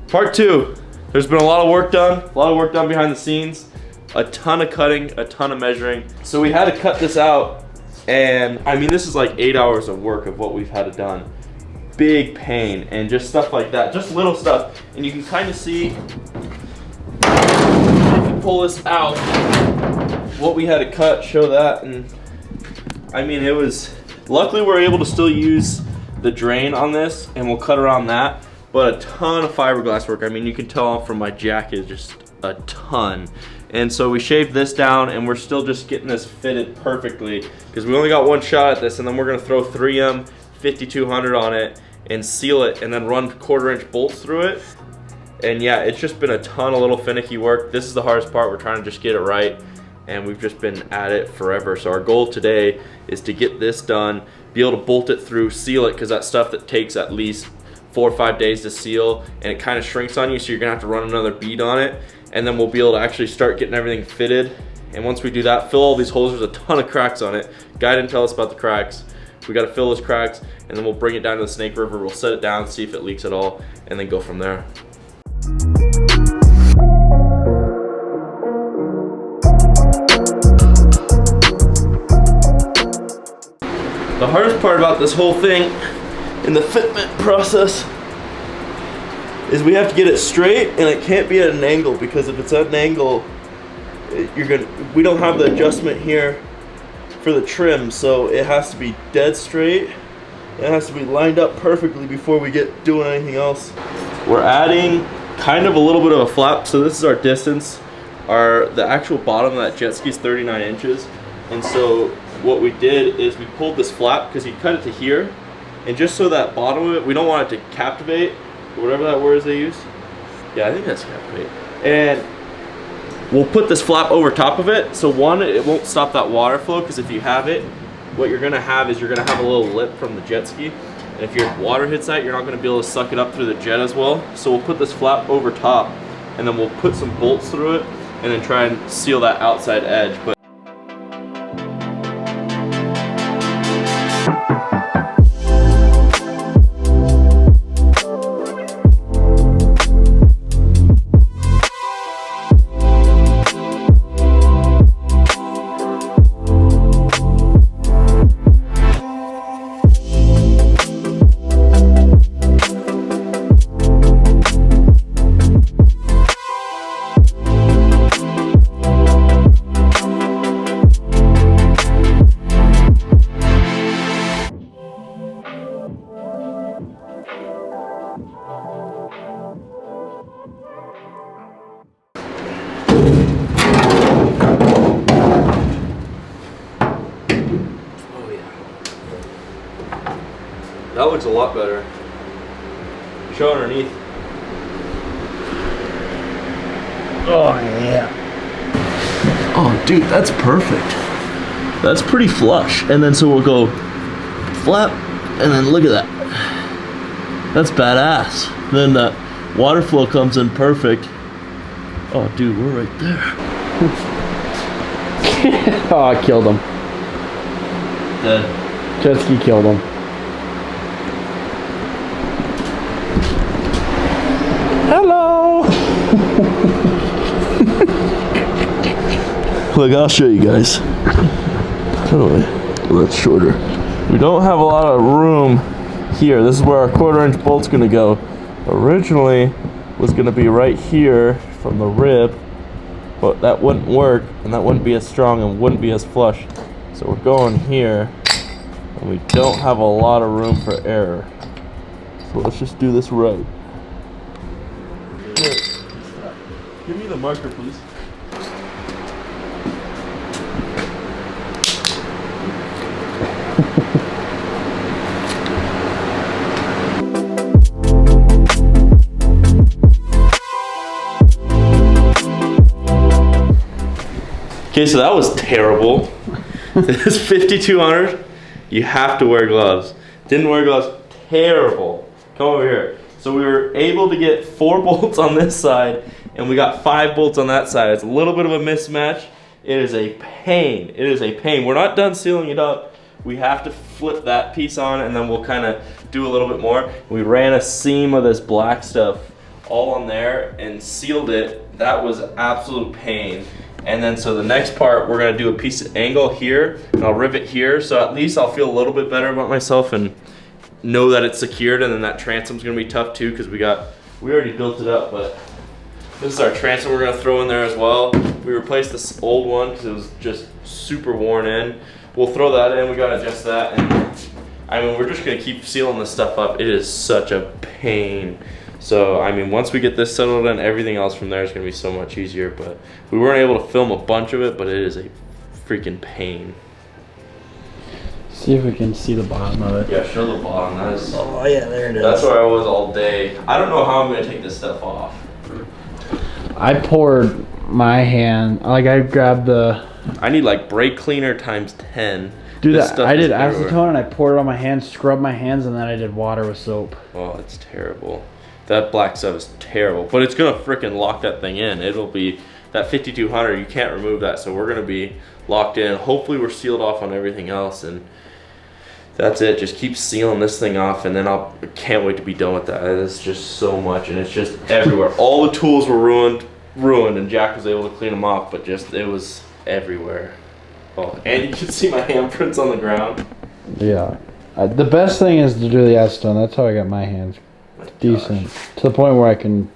Part 2. There's been a lot of work done behind the scenes. A ton of cutting, a ton of measuring. So we had to cut this out, and I mean, this is like 8 hours of work of what we've had to done. Big pain, and just stuff like that, just little stuff. And you can kind of see, if you pull this out, what we had to cut, show that. And I mean, it was, luckily we're able to still use the drain on this, and we'll cut around that. But a ton of fiberglass work. I mean, you can tell from my jacket, just a ton. And so we shaved this down, and we're still just getting this fitted perfectly because we only got one shot at this, and then we're gonna throw 3M 5200 on it and seal it, and then run 1/4-inch bolts through it. And yeah, it's just been a ton of little finicky work. This is the hardest part. We're trying to just get it right, and we've just been at it forever. So our goal today is to get this done, be able to bolt it through, seal it, because that's stuff that takes at least 4 or 5 days to seal, and it kind of shrinks on you, so you're gonna have to run another bead on it, and then we'll be able to actually start getting everything fitted. And once we do that, fill all these holes. There's a ton of cracks on it. Guy didn't tell us about the cracks. We got to fill those cracks, and then we'll bring it down to the Snake River. We'll set it down, see if it leaks at all, and then go from there. The hardest part about this whole thing in the fitment process is we have to get it straight, and it can't be at an angle, because if it's at an angle, we don't have the adjustment here for the trim, so it has to be dead straight. It has to be lined up perfectly before we get doing anything else. We're adding kind of a little bit of a flap, so this is our distance. The actual bottom of that jet ski is 39 inches, and so what we did is we pulled this flap, because you cut it to here, and just so that bottom of it, we don't want it to captivate, or whatever that word is they use. Yeah, I think that's captivate. And we'll put this flap over top of it, so one, it won't stop that water flow, because if you have it, what you're gonna have is you're gonna have a little lip from the jet ski, and if your water hits that, you're not gonna be able to suck it up through the jet as well. So we'll put this flap over top, and then we'll put some bolts through it, and then try and seal that outside edge. But that looks a lot better. Show underneath. Oh yeah. Oh dude, that's perfect. That's pretty flush. And then so we'll go flap, and then look at that. That's badass. Then that water flow comes in perfect. Oh dude, we're right there. Oh, I killed him. Dead. Jet ski killed him. Hello. Look, I'll show you guys. Oh, that's shorter. We don't have a lot of room here. This is where our 1/4-inch bolt's gonna go. Originally was gonna be right here from the rib, but that wouldn't work, and that wouldn't be as strong and wouldn't be as flush. So we're going here, and we don't have a lot of room for error. So let's just do this right. Here, give me the marker, please. Okay, so that was terrible. This 5200 You have to wear gloves. Didn't wear gloves, terrible. Come over here. So we were able to get 4 bolts on this side, and we got 5 bolts on that side. It's a little bit of a mismatch. It is a pain. It is a pain. We're not done sealing it up. We have to flip that piece on, and then we'll kind of do a little bit more. We ran a seam of this black stuff all on there and sealed it. That was absolute pain. And then so the next part, we're gonna do a piece of angle here, and I'll rivet here, so at least I'll feel a little bit better about myself and know that it's secured. And then that transom's gonna be tough too, because we already built it up, but this is our transom we're gonna throw in there as well. We replaced this old one because it was just super worn in. We'll throw that in, we gotta adjust that, and I mean, we're just gonna keep sealing this stuff up. It is such a pain. So, I mean, once we get this settled in, everything else from there is gonna be so much easier, but we weren't able to film a bunch of it, but it is a freaking pain. See if we can see the bottom of it. Yeah, show the bottom. That is, oh yeah, there it is. that's where I was all day. I don't know how I'm gonna take this stuff off. I poured my hand, like I grabbed the... I need like brake cleaner times 10. Dude, This stuff I is did everywhere. acetone and I poured it on my hands, scrubbed my hands, and then I did water with soap. Oh, it's terrible. That black stuff is terrible, but it's gonna frickin' lock that thing in. It'll be, that 5200, you can't remove that, so we're gonna be locked in. Hopefully we're sealed off on everything else, and that's it. Just keep sealing this thing off, and then I can't wait to be done with that. It's just so much, and it's just everywhere. All the tools were ruined, and Jack was able to clean them off, but just, it was everywhere. Oh, and you can see my handprints on the ground. Yeah. The best thing is to do the acetone. That's how I got my hands decent. Gosh. To the point where I can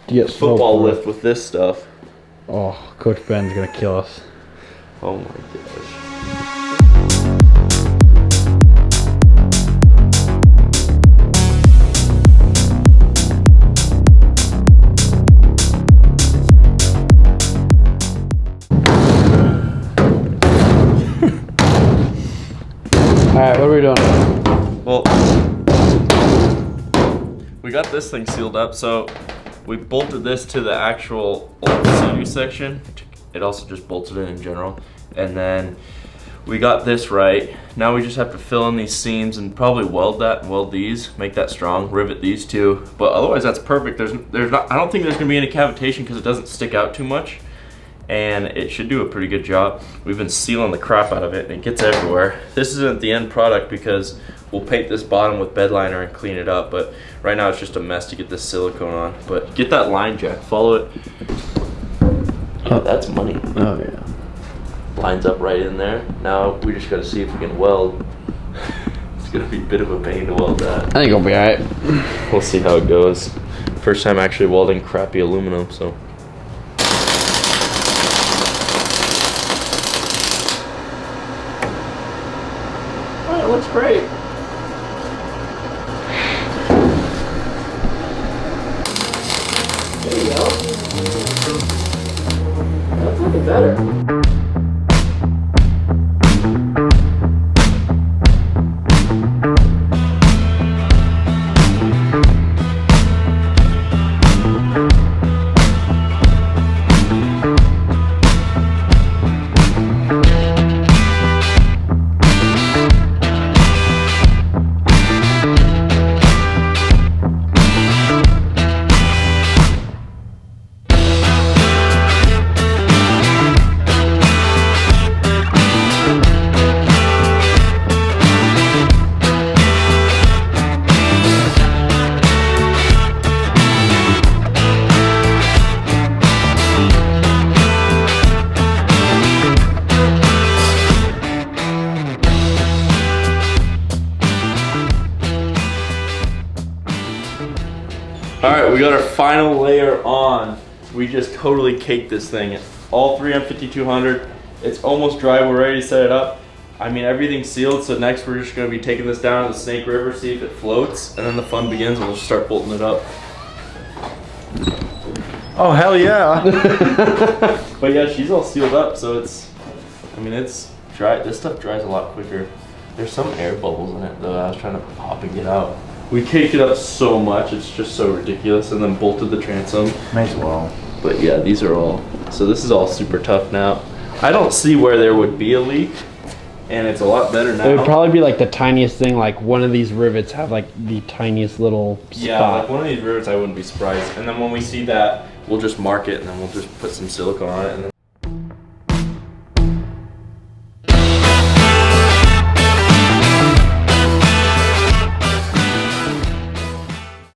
get Football soap. lift with this stuff. Oh, Coach Ben's gonna kill us. Oh my gosh. Alright, what are we doing? Well, we got this thing sealed up, so we bolted this to the actual old SEADOO section. It also just bolted in general. And then we got this right. Now we just have to fill in these seams and probably weld these, make that strong, rivet these two. But otherwise that's perfect. There's not, I don't think there's gonna be any cavitation because it doesn't stick out too much. And it should do a pretty good job. We've been sealing the crap out of it and it gets everywhere. This isn't the end product because we'll paint this bottom with bed liner and clean it up, but right now it's just a mess to get this silicone on. But get that line, Jack, follow it. Yeah, that's money. Oh yeah. Lines up right in there. Now we just gotta see if we can weld. It's gonna be a bit of a pain to weld that. I think it'll be alright. We'll see how it goes. First time actually welding crappy aluminum, so. Oh, it looks great. There you go. That's looking better. Alright, we got our final layer on. We just totally caked this thing. All 3 on 5200. It's almost dry, we're ready to set it up. I mean, everything's sealed, so next we're just gonna be taking this down to the Snake River, see if it floats, and then the fun begins and we'll just start bolting it up. Oh hell yeah. But yeah, she's all sealed up, so it's, I mean, it's dry. This stuff dries a lot quicker. There's some air bubbles in it though. I was trying to pop and get out. We caked it up so much, it's just so ridiculous, and then bolted the transom. Might as well. But yeah, these are all, so this is all super tough now. I don't see where there would be a leak, and it's a lot better now. It would probably be like the tiniest thing, like one of these rivets have like the tiniest little spot. Yeah, like one of these rivets I wouldn't be surprised. And then when we see that, we'll just mark it and then we'll just put some silicone on it. And then